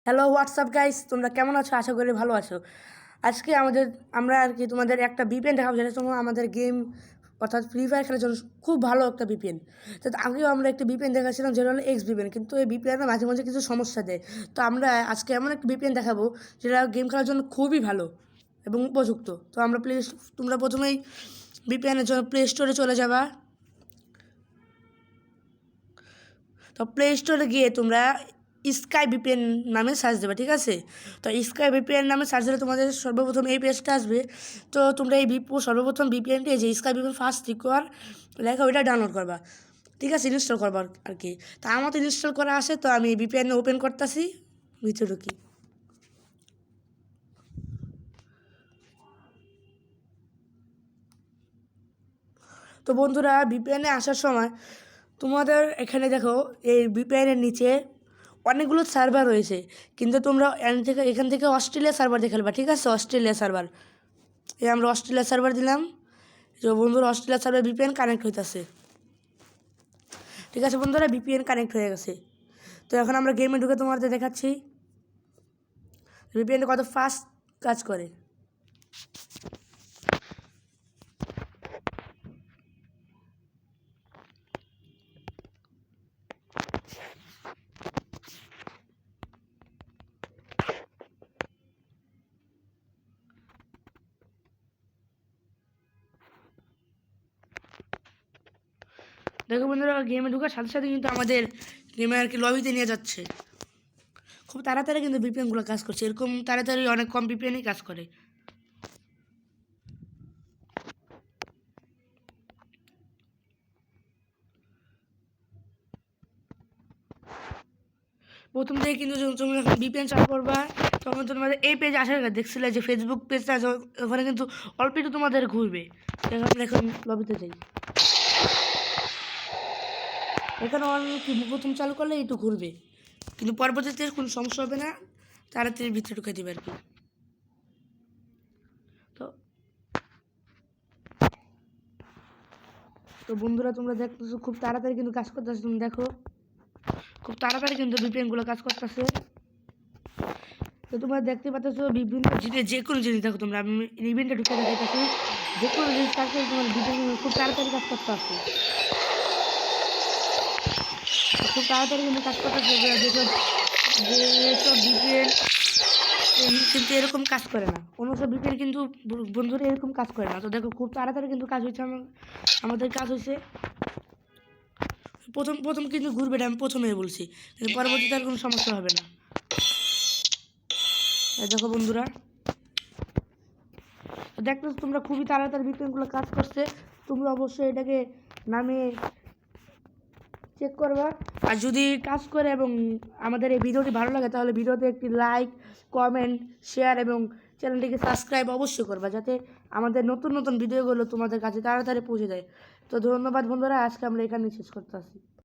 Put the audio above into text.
Hello WhatsApp guys, তোমরা কেমন আছো? আশা করি ভালো আছো। আজকে আমরা তোমাদের একটা বিপিএন দেখাবো, যেটা তোমার আমাদের গেম অর্থাৎ ফ্রি ফায়ার খেলার জন্য খুব ভালো একটা বিপিএন। তো আগেও আমরা একটা বিপিএন দেখাচ্ছিলাম, যেটা হলো এক্স বিপিএন, কিন্তু এই বিপিএনে মাঝে মাঝে কিছু সমস্যা দেয়। তো আমরা আজকে এমন একটা বিপিএন দেখাবো যেটা গেম খেলার জন্য খুবই ভালো এবং উপযুক্ত। তো তোমরা প্রথমেই বিপিএনের জন্য প্লে স্টোরে চলে যাবা। তো প্লে স্টোরে গিয়ে তোমরা স্কাই ভিপিএন নামে সার্চ দেবে, ঠিক আছে? তো স্কাই ভিপিএন নামে সার্চ দিলে তোমাদের সর্বপ্রথম এই পেজটা আসবে। তো তোমরা এই সর্বপ্রথম ভিপিএনটি যে স্কাই ভিপিএন ফার্স্ট রিকোয়ার লেখা ওইটা ডাউনলোড করবা, ঠিক আছে? ইনস্টল করবা আর কি। তা আমার তো ইনস্টল করা আছে, তো আমি ভিপিএন ওপেন করতেছি, ভিতরে ঢুকি। তো বন্ধুরা, ভিপিএনে আসার সময় তোমাদের এখানে দেখো, এই ভিপিএনের নিচে অনেকগুলো সার্ভার রয়েছে, কিন্তু তোমরা এখান থেকে অস্ট্রেলিয়া সার্ভার দেখে নেবা, ঠিক আছে? অস্ট্রেলিয়া সার্ভার, এই আমরা অস্ট্রেলিয়া সার্ভার দিলাম। তো বন্ধুরা, অস্ট্রেলিয়া সার্ভার ভিপিএন কানেক্ট হইতেছে, ঠিক আছে বন্ধুরা? ভিপিএন কানেক্ট হয়ে গেছে। তো এখন আমরা গেমে ঢুকে তোমাদের দেখাচ্ছি ভিপিএন কত ফাস্ট কাজ করে। দেখো বন্ধুরা, গেমে ঢোকার সাথে সাথে কিন্তু আমাদের গেমে আর কি লবিতে নিয়ে যাচ্ছে। খুব তাড়াতাড়ি কিন্তু ভিপিএনগুলো কাজ করছে, এরকম তাড়াতাড়ি অনেক কম ভিপিএনই কাজ করে। প্রথম থেকে কিন্তু যখন তুমি যখন ভিপিএন চালু করবা, তখন তোমাদের এই পেজ আসার আগে দেখছিলে যে ফেসবুক পেজটা আছে, ওখানে কিন্তু অল্প একটু তোমাদের ঘুরবে। আমরা এখন লবিতে যাই। এখানে অনেক প্রথম চালু করলে একটু ঘুরবে, কিন্তু পরবর্তীতে কোনো সমস্যা হবে না, তাড়াতাড়ি ভিতরে ঢুকে দেবে আর কি। তো তো বন্ধুরা, তোমরা দেখতেছো খুব তাড়াতাড়ি কিন্তু কাজ করতেছে। তুমি দেখো, খুব তাড়াতাড়ি কিন্তু ভিপিএনগুলো কাজ করতেছে। তো তোমরা দেখতে পাচ্ছ বিভিন্ন জিনিস, যে কোনো জিনিস দেখো তোমরা, আমি ইভেন্টে ঢুকে দেখাইতেছি, যে কোনো জিনিস কাজ করে তোমার ভিপিএন খুব তাড়াতাড়ি কাজ করতে আসছে, খুব তাড়াতাড়ি কিন্তু কাজ করতেছে। যেসব ভিপিএন কিন্তু এরকম কাজ করে না, অন্য সব ভিপিএন কিন্তু বন্ধুরা এরকম কাজ করে না। তো দেখো, খুব তাড়াতাড়ি কিন্তু কাজ হয়েছে, আমাদের কাজ হয়েছে। প্রথম প্রথম কিন্তু ঘুরবে, আমি প্রথমে বলছি, কিন্তু পরবর্তীতে আর কোনো সমস্যা হবে না। দেখো বন্ধুরা, দেখতে তোমরা খুবই তাড়াতাড়ি ভিপিএনগুলো কাজ করছে। তোমরা অবশ্যই এটাকে নামে চেক করবা। আর যদি কাজ করে এবং আমাদের এই ভিডিওটি ভালো লাগে, তাহলে ভিডিওতে একটি লাইক, কমেন্ট, শেয়ার এবং চ্যানেলটিকে সাবস্ক্রাইব অবশ্যই করবা, যাতে আমাদের নতুন নতুন ভিডিওগুলো তোমাদের কাছে তাড়াতাড়ি পৌঁছে যায়। তো ধন্যবাদ বন্ধুরা, আজকে আমরা এখানে শেষ করতে আসি।